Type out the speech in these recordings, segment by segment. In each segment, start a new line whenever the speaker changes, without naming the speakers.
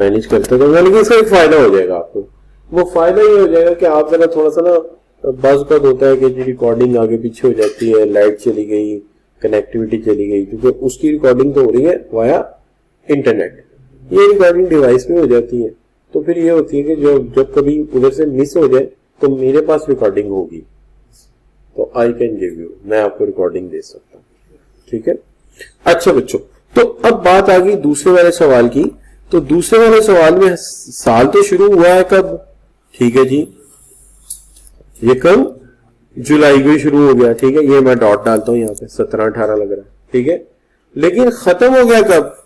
Manage करते तो, लेकिन इसका एक फायदा हो जाएगा आपको। वो फायदा ये हो जाएगा कि आप जरा थोड़ा सा ना, बस का होता है कि जी रिकॉर्डिंग आगे पीछे हो जाती है, लाइट चली गई, कनेक्टिविटी चली गई, क्योंकि उसकी रिकॉर्डिंग तो हो रही है वाया इंटरनेट, ये रिकॉर्डिंग डिवाइस में हो जाती है। तो फिर ये होती है कि जब कभी उधर से मिस हो जाए तो मेरे पास रिकॉर्डिंग होगी, तो आई कैन गिव यू, मैं आपको रिकॉर्डिंग दे सकता हूँ। ठीक है, अच्छा बच्चों, तो अब बात आ गई दूसरे वाले सवाल की। तो दूसरे वाले सवाल में साल तो शुरू हुआ है कब? ठीक है जी, ये कब? जुलाई को ही शुरू हो गया। ठीक है, ये मैं डॉट डालता हूं यहाँ पे, 17-18 लग रहा है। ठीक है, लेकिन खत्म हो गया कब?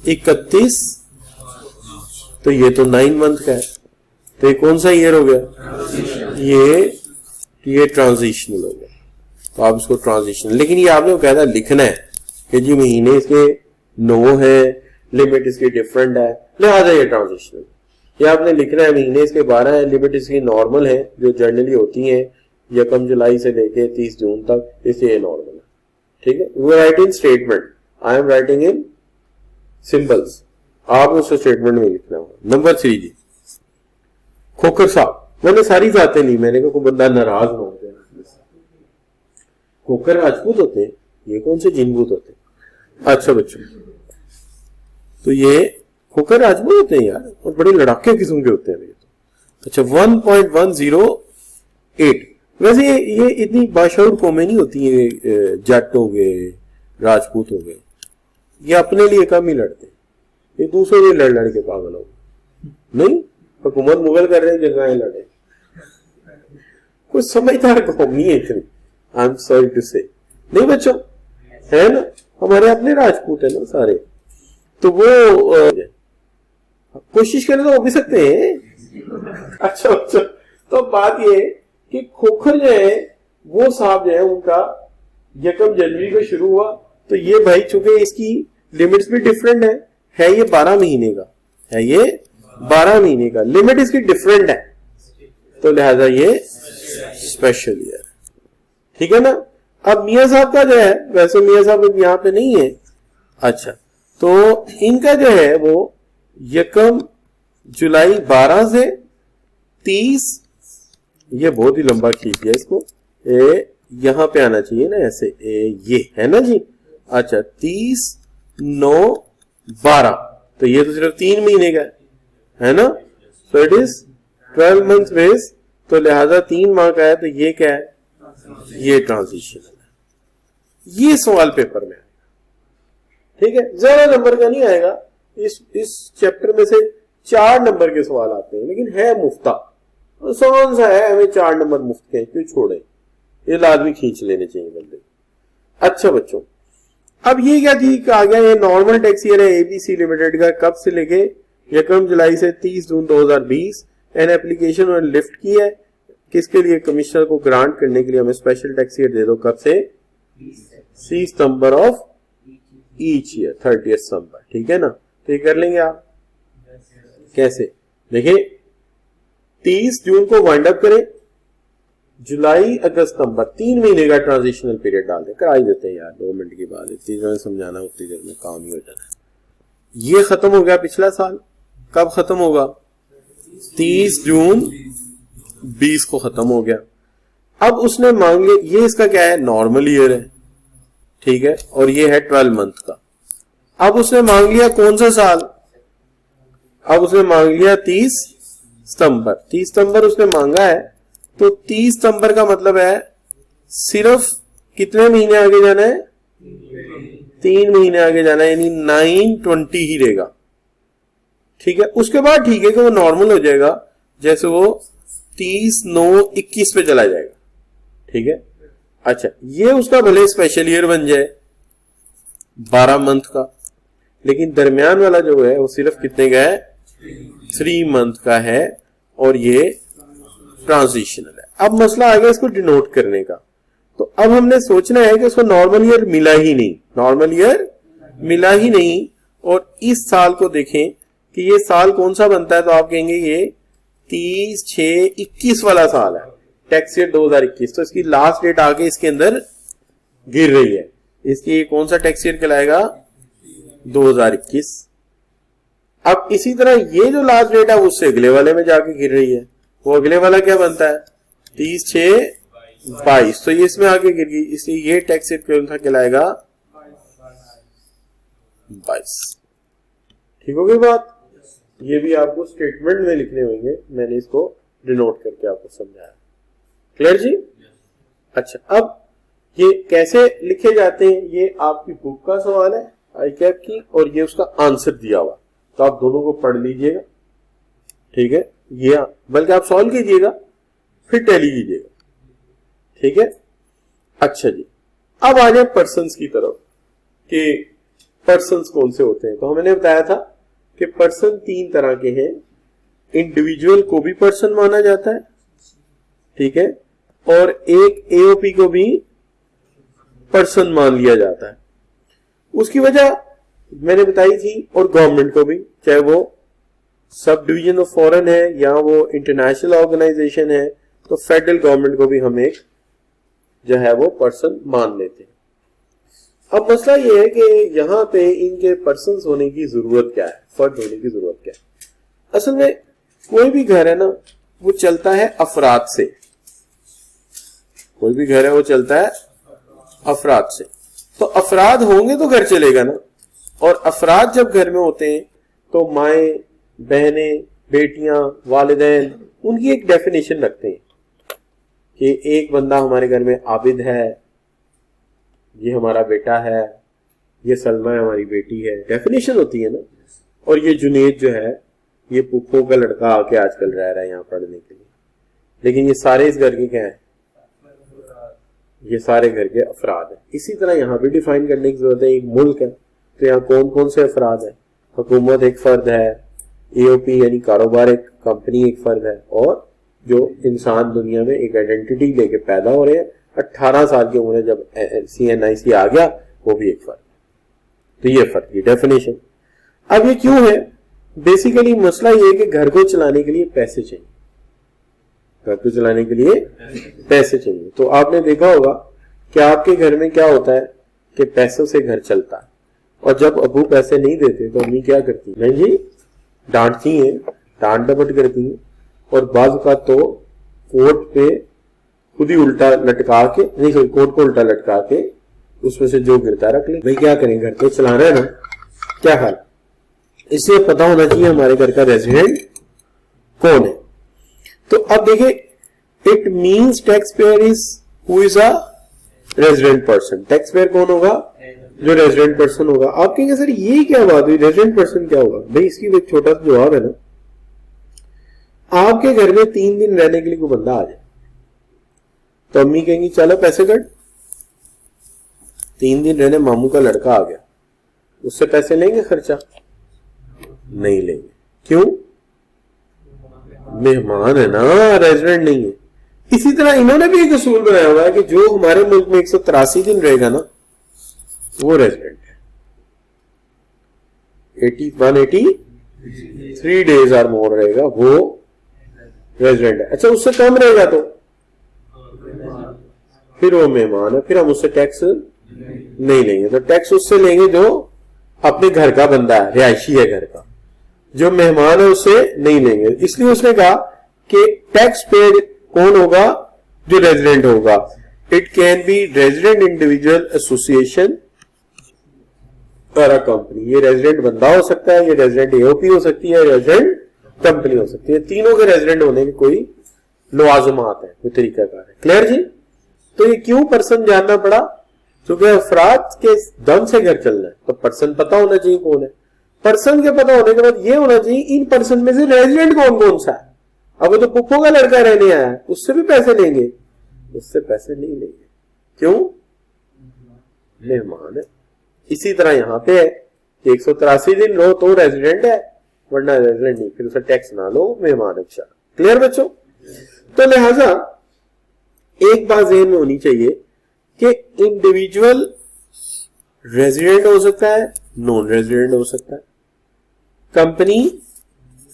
31। तो ये तो 9 मंथ का है, तो ये कौन सा ईयर हो गया? ये ट्रांजिशनल हो गया। तो आप इसको ट्रांजिशनल, लेकिन ये आपने कहता लिखना है कि जी महीने इसके 9 है, लिमिट इसकी डिफरेंट है, लिहाजा ये ट्रांजिशनल। ये आपने लिखना है महीने इसके 12 है, लिमिट इसकी नॉर्मल है जो जनरली होती है 1 जुलाई से लेके 30 जून तक, इसलिए नॉर्मल है। ठीक है, we write in statement, I am writing in symbols, आप उसको स्टेटमेंट में लिखना होगा। नंबर 3 जी, खोखर साहब, मैंने सारी बातें ली, मैंने कहा कोई बंदा नाराज ना हो जाए। खोखर राजपूत होते हैं, ये कौन से जिनभूत होते हैं? अच्छा बच्चों, तो ये खोखर राजपूत होते हैं यार, और बड़े लड़ाके किस्म के होते हैं ये तो। अच्छा 1.108, वैसे ये इतनी बाशऊर कौमें नहीं होती है, जट हो गए, राजपूत हो गए, ये अपने लिए कम ही लड़ते हैं, ये दूसरों के लड़ के पागल हो नहीं, हुकूमत मुगल कर रहे हैं, जगह लड़े, कोई समझदार कौम नहीं है इतनी, आई एम सॉरी टू से। नहीं बच्चों, है ना, हमारे अपने राजपूत है ना सारे, तो वो कोशिश करें तो हो भी सकते हैं। अच्छा, तो बात ये कि खोखर जो है वो साहब जो है उनका 1 जनवरी को शुरू हुआ, तो ये भाई चूंकि इसकी लिमिट्स भी डिफरेंट है ये 12 महीने का है, ये 12 महीने का, लिमिट इसकी डिफरेंट है, तो लिहाजा ये स्पेशल ईयर। ठीक है ना। अब मियां साहब का जो है, वैसे मियां साहब यहाँ पे नहीं है, अच्छा, तो इनका जो है वो 1 जुलाई 12 से 30, ये बहुत ही लंबा खींच दिया इसको, यहां पे आना चाहिए ना ऐसे, ये है ना जी। अच्छा 30/9/12, तो ये तो सिर्फ 3 महीने का है ना, so it is 12 month base, तो लिहाजा 3 माह का है, तो ये क्या है? ये ट्रांजिशन है। ये सवाल पेपर में आएगा। ठीक है, ज्यादा नंबर का नहीं आएगा, इस चैप्टर में से 4 नंबर के सवाल आते हैं, लेकिन है मुफ्ता, आसान सा है, हमें 4 नंबर मुफ्त के क्यों छोड़े, ये लाजमी खींच लेने चाहिए बंदे। अच्छा बच्चों, अब ये क्या ठीक आ गया, ये नॉर्मल टैक्स ईयर है एबीसी लिमिटेड का, कब से लेके 1 जुलाई से 30 जून 2020, एन एप्लीकेशन और लिफ्ट की है, किसके लिए? कमिश्नर को ग्रांट करने के लिए हमें स्पेशल टैक्स ईयर दे दो, कब से? 30 सितंबर ऑफ ईच ईयर, 30 सितंबर। ठीक है ना, तो ये कर लेंगे आप कैसे? देखिए 30 जून को वाइंड अप करें, जुलाई अगस्त सितंबर 3 महीने का ट्रांजिशनल पीरियड डाल दे, करा ही देते हैं यार, 2 मिनट की बात, इतनी देर में समझाना उतनी देर में काम ही हो जाना है। ये खत्म हो गया पिछला साल, कब खत्म होगा? 30 जून 20 को खत्म हो गया। अब उसने मांग लिया, ये इसका क्या है? नॉर्मल ईयर है, ठीक है, और ये है 12 मंथ का। अब उसने मांग लिया कौन सा साल? अब उसने मांग लिया 30 सितंबर, 30 सितंबर उसने मांगा है, तो 30 सितंबर का मतलब है सिर्फ कितने महीने आगे जाना है? 3 महीने आगे जाना है, यानी 9/20 ही रहेगा। ठीक है, उसके बाद ठीक है कि वो नॉर्मल हो जाएगा, जैसे वो 30/9/21 पे चला जाएगा। ठीक है, अच्छा, ये उसका भले स्पेशल ईयर बन जाए 12 मंथ का, लेकिन दरमियान वाला जो है वो सिर्फ कितने का है? 3 मंथ का है, और ये ट्रांजिशनल है। अब मसला आ गया इसको डिनोट करने का, तो अब हमने सोचना है कि उसको नॉर्मल ईयर मिला ही नहीं, नॉर्मल ईयर मिला ही नहीं, और इस साल को देखें कि ये साल कौन सा बनता है, तो आप कहेंगे ये 30/6/21 वाला साल है, टैक्स ईयर 2021, तो इसकी लास्ट डेट आके इसके अंदर गिर रही है, इसकी कौन सा टैक्स ईयर कहलाएगा? 2021। अब इसी तरह ये जो लास्ट डेट है उससे अगले वाले में जाके गिर रही है, वो अगले वाला क्या बनता है 30/6/22, तो ये इसमें आके गिर गई, इसलिए ये टैक्स इक्विवेलेंट कहलाएगा 22। ठीक हो गई बात। ये भी आपको स्टेटमेंट में लिखने होंगे, मैंने इसको डिनोट करके आपको समझाया। क्लियर जी? अच्छा, अब ये कैसे लिखे जाते हैं, ये आपकी बुक का सवाल है ICAP की, और ये उसका आंसर दिया हुआ, तो आप दोनों को पढ़ लीजिएगा। ठीक है, ये बल्कि आप सॉल्व कीजिएगा फिर टैली कीजिएगा। ठीक है, अच्छा जी, अब आ जाए पर्सन्स की तरफ कि पर्सन्स कौन से होते हैं। तो मैंने बताया था कि पर्सन 3 तरह के हैं। इंडिविजुअल को भी पर्सन माना जाता है, ठीक है, और एक AOP को भी पर्सन मान लिया जाता है। उसकी वजह मैंने बताई थी, और गवर्नमेंट को भी, चाहे वो सब डिवीजन ऑफ फॉरेन है या वो इंटरनेशनल ऑर्गेनाइजेशन है, तो फेडरल गवर्नमेंट को भी हम एक जो है वो पर्सन मान लेते हैं। अब मसला ये है कि यहां पे इनके पर्सन्स होने की जरूरत क्या है, फर्द होने की जरूरत क्या है। असल में कोई भी घर है ना, वो चलता है अफराद से, कोई भी घर है वो चलता है अफराद से। तो अफराद होंगे तो घर चलेगा ना, और अफराद जब घर में होते हैं तो माएं, बहनें, बेटियां, वालिदैन, उनकी एक डेफिनेशन रखते हैं कि एक बंदा हमारे घर में आबिद है, ये हमारा बेटा है, ये सलमा हमारी बेटी है, डेफिनेशन होती है ना। और ये जुनेद जो है ये पुप्पो का लड़का आके आजकल रह रहा है यहाँ पढ़ने के लिए, लेकिन ये सारे इस घर के क्या है, ये सारे घर के अफराद है। इसी तरह यहाँ भी डिफाइन करने की जरूरत है। एक मुल्क है तो यहाँ कौन कौन से अफराद है, हुकूमत एक फर्द है, AOP यानी कारोबार एक कंपनी एक फर्द है, और जो इंसान दुनिया में एक आइडेंटिटी लेके पैदा हो रहे हैं, 18 साल की उम्र जब CNIC आ गया, वो भी एक फर्द। तो ये फर्द की डेफिनेशन। अब ये क्यों है, बेसिकली मसला ये है कि घर को चलाने के लिए पैसे चाहिए, घर को चलाने के लिए पैसे चाहिए। तो आपने देखा होगा कि आपके घर में क्या होता है कि पैसों से घर चलता है, और जब अबू पैसे नहीं देते तो अम्मी क्या करती, नहीं जी डांटती हैं, डांट डपट करती हैं, और बाज़ का तो कोट पे खुद ही उल्टा लटका के, नहीं सॉरी कोट को उल्टा लटका के उसमें से जो गिरता रख ले। भाई क्या करें, घर तो चलाना है ना, क्या हाल। इससे पता होना चाहिए हमारे घर का रेजिडेंट कौन है। तो अब देखिए, it means tax payer is who is a resident person. Tax payer कौन होगा, जो रेजिडेंट पर्सन होगा। आप कहेंगे सर ये क्या बात हुई, रेजिडेंट पर्सन क्या होगा। भाई इसकी एक छोटा सा जवाब है ना, आपके घर में 3 दिन रहने के लिए कोई बंदा आ जाए तो अम्मी कहेंगी चलो पैसे कट। 3 दिन रहने मामू का लड़का आ गया, उससे पैसे लेंगे खर्चा, नहीं लेंगे। क्यों, मेहमान है ना, रेजिडेंट नहीं है। इसी तरह इन्होंने भी एक असूल बनाया हुआ है कि जो हमारे मुल्क में 183 दिन रहेगा ना, वो रेजिडेंट है। 183 डेज और मोर रहेगा, वो रेजिडेंट है। अच्छा उससे कम रहेगा तो फिर वो मेहमान है, फिर हम उससे टैक्स नहीं लेंगे। तो टैक्स उससे लेंगे जो अपने घर का बंदा है, रिहायशी है घर का। जो मेहमान है उससे नहीं लेंगे। इसलिए उसने कहा कि टैक्स पेड कौन होगा, जो रेजिडेंट होगा। It can be resident individual association और अ कंपनी। ये रेजिडेंट बंदा हो सकता है, ये रेजिडेंट AOP हो सकती है, रेजिडेंट कंपनी हो सकती है। तीनों के रेजिडेंट होने के कोई लवाजमात है, कोई तरीकाकार है। क्लियर जी। तो ये क्यों पर्सन जानना पड़ा, क्योंकि अफराद के दम से घर चलना है, तो पर्सन पता होना चाहिए कौन है। पर्सन के पता होने के बाद ये होना चाहिए इन पर्सन में से रेजिडेंट कौन कौन सा है। अब तो पुप्पो का लड़का रहने आया है, उससे भी पैसे लेंगे, उससे पैसे नहीं लेंगे। क्यों, मेहमान है। इसी तरह यहां पे है 183 दिन लो तो रेजिडेंट है, वरना रेजिडेंट नहीं, फिर उसे टैक्स ना लो, मेहमान अच्छा। क्लियर बच्चों। तो लिहाजा एक बात ज़हन में होनी चाहिए कि इंडिविजुअल रेजिडेंट हो सकता है, नॉन रेजिडेंट हो सकता है। कंपनी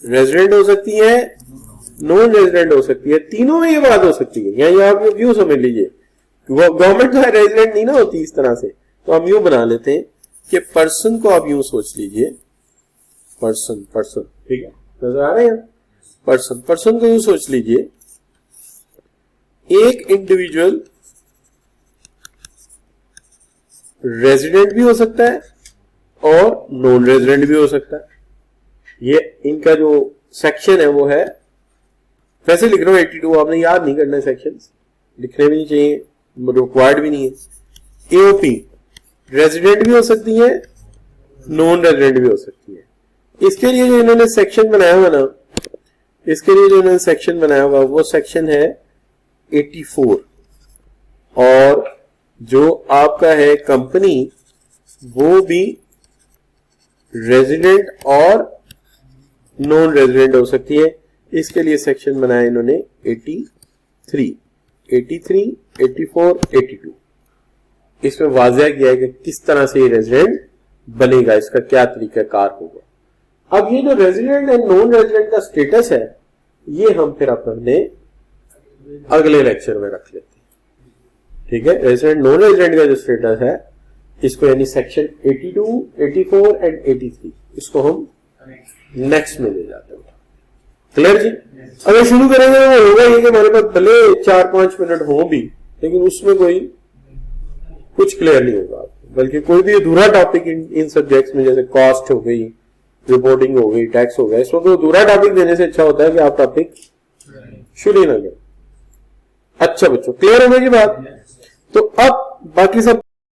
रेजिडेंट हो सकती है, नॉन रेजिडेंट हो सकती है। तीनों में ये बात हो सकती है। यही आप व्यू समझ लीजिए, गवर्नमेंट जो है रेजिडेंट नहीं ना होती इस तरह से। तो हम यूं बना लेते हैं कि पर्सन को आप यूं सोच लीजिए, पर्सन, पर्सन, ठीक है, नजर आ रहे हैं। पर्सन, पर्सन को यूं सोच लीजिए, एक इंडिविजुअल रेजिडेंट भी हो सकता है और नॉन रेजिडेंट भी हो सकता है। ये इनका जो सेक्शन है वो है, वैसे लिख रहा हूं 82, आपने याद नहीं करना है, सेक्शंस लिखने भी नहीं चाहिए, रिक्वायर्ड भी नहीं है। एओपी रेजिडेंट भी हो सकती है, नॉन रेजिडेंट भी हो सकती है। इसके लिए जो इन्होंने सेक्शन बनाया हुआ ना, इसके लिए जो इन्होंने सेक्शन बनाया हुआ वो सेक्शन है 84, और जो आपका है कंपनी वो भी रेजिडेंट और नॉन रेजिडेंट हो सकती है। इसके लिए सेक्शन बनाया इन्होंने 83, 84, 82। इसमें वाज़ह किया है कि किस तरह से ये रेजिडेंट बनेगा, इसका क्या तरीकाकार होगा। अब ये जो रेजिडेंट एंड नॉन रेजिडेंट का स्टेटस है, ये हम फिर अपने अगले लेक्चर में रख लेते हैं, ठीक है। रेजिडेंट नॉन रेजिडेंट का जो स्टेटस है, इसको यानी सेक्शन 82, 84 एंड 83, इसको हम नेक्स्ट में ले जाते हैं। क्लियर जी? अगर शुरू करेंगे वो होगा ये कि हमारे पास भले 4-5 मिनट हो भी, लेकिन उसमें कोई कुछ क्लियर नहीं होगा, बल्कि कोई भी अधूरा टॉपिक इन सब्जेक्ट्स में, जैसे कॉस्ट हो गई, रिपोर्टिंग हो गई, टैक्स हो गया, इसमें कोई अधूरा टॉपिक देने से अच्छा होता है कि आप टॉपिक शुरू ही ना करें। अच्छा बच्चों, क्लियर हो गई बात? तो अब बाकी सब